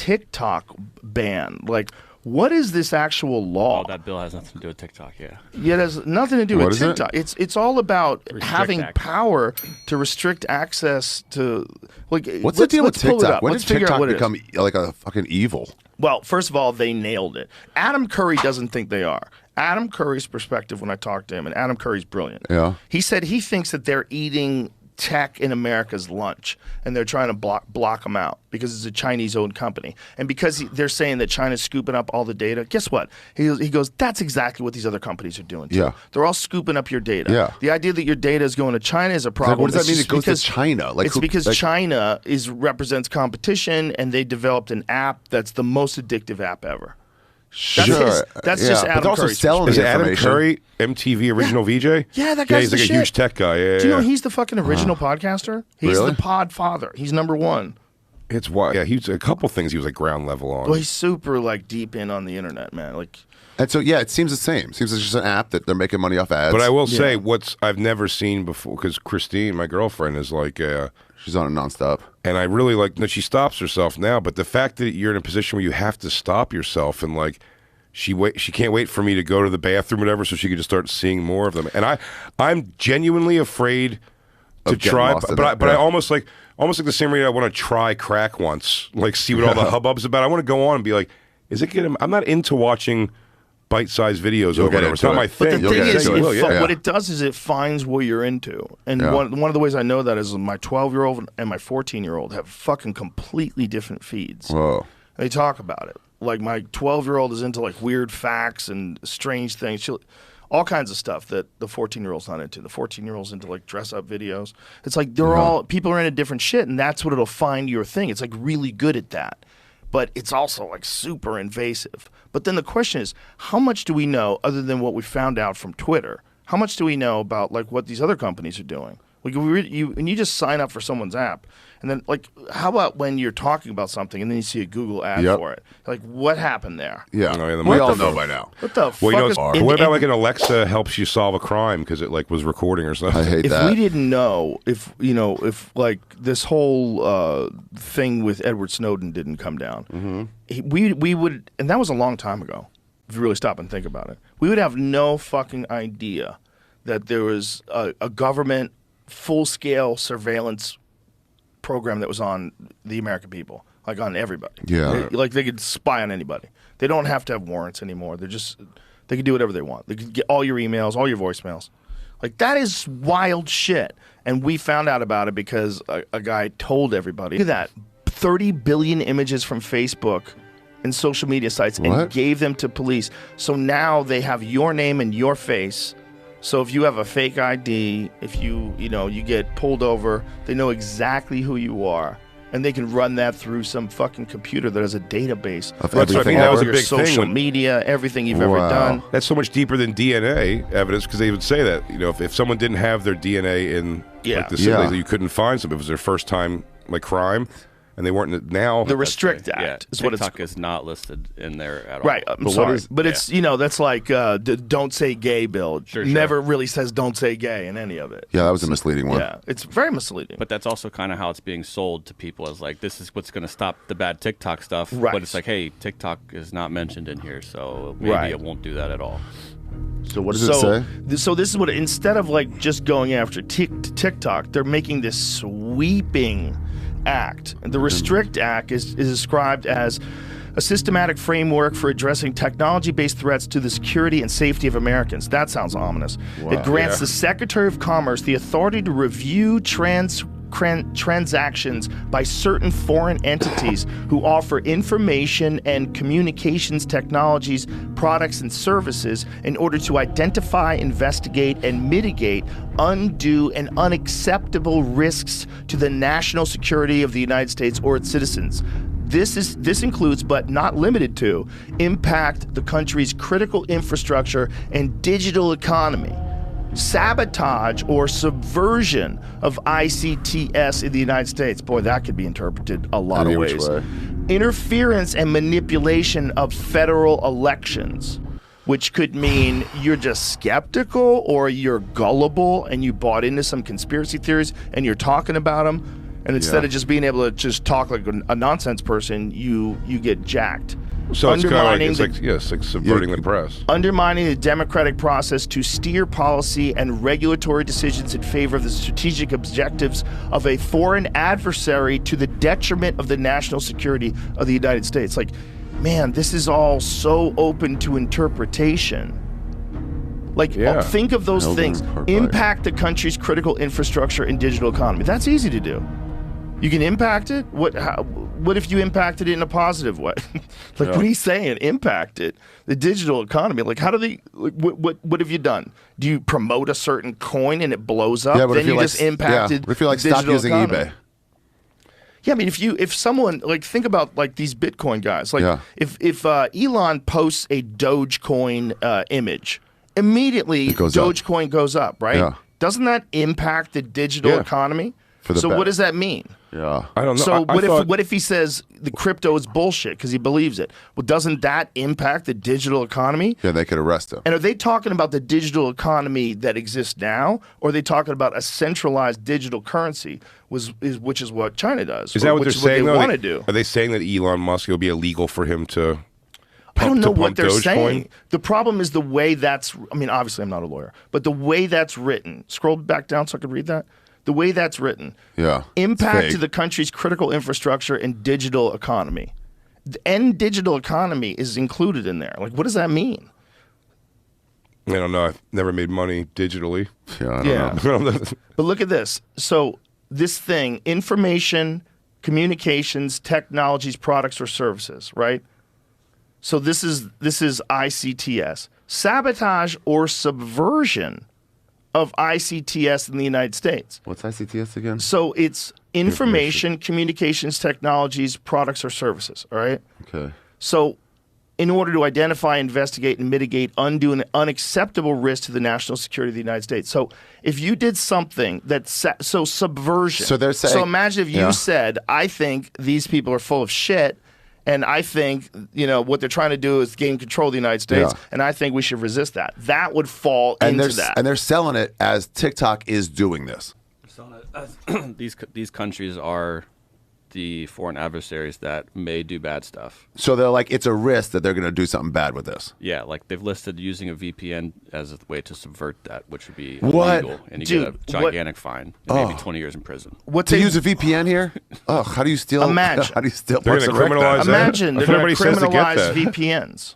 TikTok ban. Like, what is this actual law? Oh, that bill has nothing to do with TikTok, yeah. Yeah, it has nothing to do with TikTok. It's all about having power to restrict access to. Like, what's the deal with TikTok? When did TikTok become like a fucking evil? Well, first of all, they nailed it. Adam Curry doesn't think they are. Adam Curry's perspective when I talked to him, and Adam Curry's brilliant. Yeah. He said he thinks that they're eating tech in America's lunch, and they're trying to block them out because it's a Chinese-owned company. And because they're saying that China's scooping up all the data, guess what? He goes, that's exactly what these other companies are doing too. Yeah. They're all scooping up your data. Yeah. The idea that your data is going to China is a problem. Like, what does that mean it goes to China? Like, it's because China represents competition, and they developed an app that's the most addictive app ever. That's just Adam Curry's. Is it Adam Curry, MTV original VJ? Yeah, that guy's he's like a huge tech guy. Yeah, do you know he's the fucking original podcaster? He's the pod father. He's #1. It's wild. Yeah, he's a couple things he was like ground level on. Well, he's super like deep in on the internet, man. Like, and so yeah, it seems the same. Seems it's just an app that they're making money off ads. But I will say, I've never seen before, because Christine, my girlfriend, is like she's on it nonstop, and I really like. No, she stops herself now, but the fact that you're in a position where you have to stop yourself and like. She can't wait for me to go to the bathroom or whatever, so she can just start seeing more of them. And I'm genuinely afraid to try, but I almost like the same way I want to try crack once, like see what all the hubbub's about. I want to go on and be like, is it good? I'm not into watching bite-sized videos or whatever. It's not my thing. But the thing is, what it does is it finds what you're into. And one of the ways I know that is my 12-year-old and my 14-year-old have fucking completely different feeds. Whoa. They talk about it. Like, my 12-year-old is into like weird facts and strange things. All kinds of stuff that the 14-year-old's not into. The 14-year-old's into like dress-up videos. It's like people are into different shit, and that's what it'll find your thing. It's like really good at that. But it's also like super invasive. But then the question is, how much do we know other than what we found out from Twitter? How much do we know about like what these other companies are doing? Like, and you just sign up for someone's app, and then like, how about when you're talking about something and then you see a Google ad for it? Like, what happened there? Yeah, we all know by now. What the fuck? What about like an Alexa helps you solve a crime because it like was recording or something? I hate that. If we didn't know, if like this whole thing with Edward Snowden didn't come down, we would, and that was a long time ago. If you really stop and think about it, we would have no fucking idea that there was a government full-scale surveillance program that was on the American people, like on everybody. Yeah. Like they could spy on anybody. They don't have to have warrants anymore. They can do whatever they want. They could get all your emails, all your voicemails. Like, that is wild shit. And we found out about it because a guy told everybody. Look at that. 30 billion images from Facebook and social media sites and gave them to police. So now they have your name and your face. So if you have a fake ID, if you get pulled over, they know exactly who you are, and they can run that through some fucking computer that has a database of everything. That was a your big social thing media, everything you've ever done. That's so much deeper than DNA evidence, because they would say that if someone didn't have their DNA in like the city, you couldn't find something. It was their first time like crime. And they weren't now. The Restrict Act is what it's. TikTok is not listed in there at all. Right, I'm sorry. But it's, that's like don't say gay bill. Never really says don't say gay in any of it. Yeah, that was a misleading one. Yeah, it's very misleading. But that's also kind of how it's being sold to people as like, this is what's going to stop the bad TikTok stuff. Right. But it's like, hey, TikTok is not mentioned in here, so maybe it won't do that at all. So what does it say? So this is what, instead of like just going after TikTok, they're making this sweeping act. The Restrict Act is described as a systematic framework for addressing technology-based threats to the security and safety of Americans. That sounds ominous. Wow. It grants the Secretary of Commerce the authority to review transactions by certain foreign entities who offer information and communications technologies, products, and services in order to identify, investigate, and mitigate undue and unacceptable risks to the national security of the United States or its citizens. This includes, but not limited to, impact the country's critical infrastructure and digital economy, sabotage or subversion of ICTS in the United States. Boy, that could be interpreted a lot of ways. Interference and manipulation of federal elections, which could mean you're just skeptical or you're gullible and you bought into some conspiracy theories and you're talking about them. And instead of just being able to just talk like a nonsense person, you get jacked. So it's kind of like, it's like subverting the press. Undermining the democratic process to steer policy and regulatory decisions in favor of the strategic objectives of a foreign adversary to the detriment of the national security of the United States. Like, man, this is all so open to interpretation. Like, think of those things. Impact the country's critical infrastructure and digital economy. That's easy to do. You can impact it? What if you impacted it in a positive way? What are you saying? Impact it. The digital economy. Like, how do they, what have you done? Do you promote a certain coin and it blows up? Then you just impacted what if you like stop using eBay? Yeah, I mean, if someone, like, think about, like, these Bitcoin guys. Like, if Elon posts a Dogecoin image, immediately Dogecoin goes up, right? Yeah. Doesn't that impact the digital economy? So what does that mean? Yeah, I don't know. So what if he says the crypto is bullshit because he believes it? Well, doesn't that impact the digital economy? Yeah, they could arrest him. And are they talking about the digital economy that exists now, or are they talking about a centralized digital currency, which is what China does? Is that what they're saying? What they want to do? Are they saying that Elon Musk, it'll be illegal for him to? I don't know what they're saying. The problem is the way that's. I mean, obviously, I'm not a lawyer, but the way that's written. Scroll back down so I could read that. The way that's written. Impact to the country's critical infrastructure and digital economy. And digital economy is included in there. Like, what does that mean? I don't know. I've never made money digitally. Yeah, I don't know. But look at this. So this thing, information, communications, technologies, products, or services, right? So this is ICTS. Sabotage or subversion of ICTS in the United States. What's ICTS again? So it's information, communications, technologies, products, or services, all right? Okay. So in order to identify, investigate, and mitigate undue and unacceptable risk to the national security of the United States. So if you did something that's so subversion. So they're saying. So imagine if you said, I think these people are full of shit, and I think, what they're trying to do is gain control of the United States, and I think we should resist that. That would fall into that. And they're selling it as TikTok is doing this. They're selling it as these countries are the foreign adversaries that may do bad stuff. So they're like, it's a risk that they're going to do something bad with this. Yeah, like they've listed using a VPN as a way to subvert that, which would be What? illegal, and you get a gigantic fine, and maybe 20 years in prison. To use a VPN here? Oh, how do you steal? Imagine. How do you steal? They're going to criminalize that? Imagine they're going to criminalize VPNs.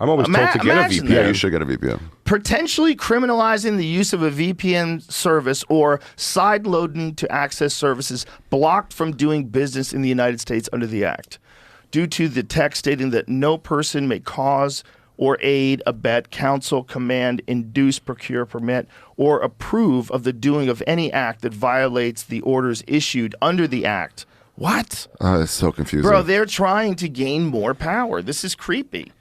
I'm always told to get a VPN. Yeah, you should get a VPN. Potentially criminalizing the use of a VPN service or sideloading to access services blocked from doing business in the United States under the Act, due to the text stating that no person may cause or aid, abet, counsel, command, induce, procure, permit, or approve of the doing of any act that violates the orders issued under the Act. What? Oh, that's so confusing. Bro, they're trying to gain more power. This is creepy.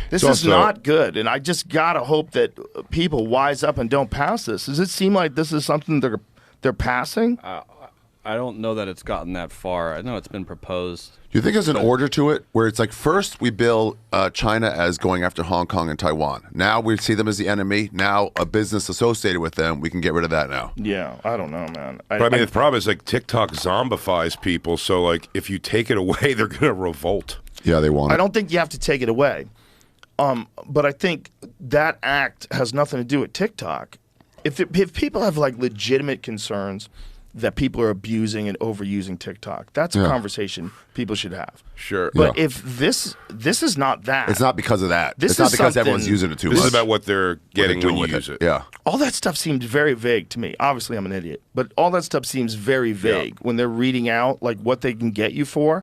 This is not good, and I just gotta hope that people wise up and don't pass this. Does it seem like this is something they're passing? I don't know that it's gotten that far. I know it's been proposed. Do you think there's an order to it where it's like, first we bill China as going after Hong Kong and Taiwan. Now we see them as the enemy. Now a business associated with them, we can get rid of that now. Yeah, I don't know, man. But I mean, the problem is like TikTok zombifies people. So like, if you take it away, they're gonna revolt. Yeah, they want it. I don't think you have to take it away. But I think that act has nothing to do with TikTok. If people have like legitimate concerns that people are abusing and overusing TikTok, that's a conversation people should have. Sure. But if this is not that. It's not because of that. This it's not is because everyone's using it too much. This is about what they're getting when you use it. Yeah. All that stuff seems very vague to me. Obviously, I'm an idiot. But all that stuff seems very vague when they're reading out like what they can get you for.